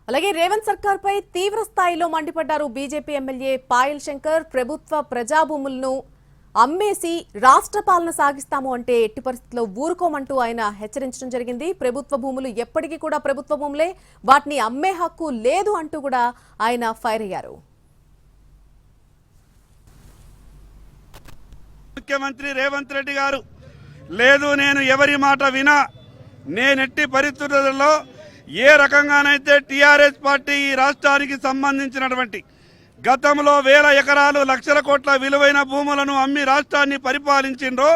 అలాగే రేవంత్ సర్కార్ పై తీవ్ర స్థాయిలో మండిపడ్డారు బీజేపీ ఎమ్మెల్యే పాయల్ శంకర్. ప్రభుత్వ ప్రజాభూములను అమ్మేసి రాష్ట్ర పాలన సాగిస్తాము అంటే ఎట్టి పరిస్థితుల్లో ఊరుకోమంటూ ఆయన హెచ్చరించడం జరిగింది. ప్రభుత్వ భూములు ఎప్పటికీ కూడా ప్రభుత్వ భూములే, వాటిని అమ్మే హక్కు లేదు అంటూ కూడా ఆయన ఫైర్ అయ్యారు. ముఖ్యమంత్రి రేవంత్ రెడ్డి గారు లేదు, నేను ఎవరి మాట వినా, నేనెట్టి పరిస్థితులలో ఏ రకంగానైతే టీఆర్ఎస్ పార్టీ ఈ రాష్ట్రానికి సంబంధించినటువంటి గతంలో వేల ఎకరాలు లక్షల కోట్ల విలువైన భూములను అమ్మి రాష్ట్రాన్ని పరిపాలించిండ్రో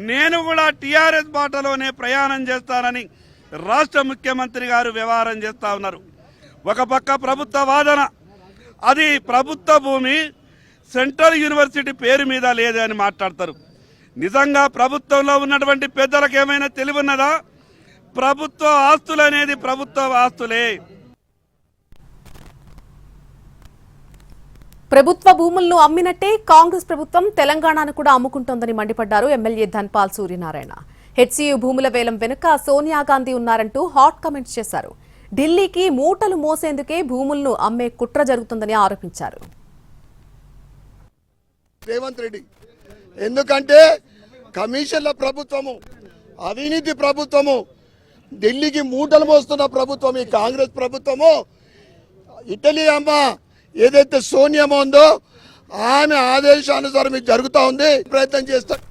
నేను కూడా టీఆర్ఎస్ బాటలోనే ప్రయాణం చేస్తానని రాష్ట్ర ముఖ్యమంత్రి గారు వ్యవహారం చేస్తా ఉన్నారు. ఒక పక్క ప్రభుత్వ వాదన, అది ప్రభుత్వ భూమి సెంట్రల్ యూనివర్సిటీ పేరు మీద లేదు అని మాట్లాడతారు. నిజంగా ప్రభుత్వంలో ఉన్నటువంటి పెద్దలకు ఏమైనా తెలివున్నదా? ప్రభుత్వ ఆస్తులు అనేది ప్రభుత్వ ఆస్తులే. ప్రభుత్వ భూములను అమ్మినట్టే కాంగ్రెస్ ప్రభుత్వం తెలంగాణను కూడా అమ్ముకుంటోందని మండిపడ్డారు ఎమ్మెల్యే ధన్పాల్ సూర్యనారాయణ. హెచ్సియు భూముల వేలం వెనుక సోనియా గాంధీ ఉన్నారంటూ హాట్ కామెంట్స్ చేశారు. ఢిల్లీకి మూటలు మోసేందుకే భూములను అమ్మే కుట్ర జరుగుతుందని ఆరోపించారు. రేవంత్ రెడ్డి ఎందుకంటే కమిషన్ల ప్రభుత్వము, అవినీతి ప్రభుత్వము, ఢిల్లీకి మూటలు మోస్తున్న ప్రభుత్వం ఈ కాంగ్రెస్ ప్రభుత్వము. ఇటలీ అమ్మ ఏదైతే సోనియా ఉందో ఆమె ఆదేశానుసారం ఇది జరుగుతూ ఉంది. ప్రయత్నం చేస్తారు.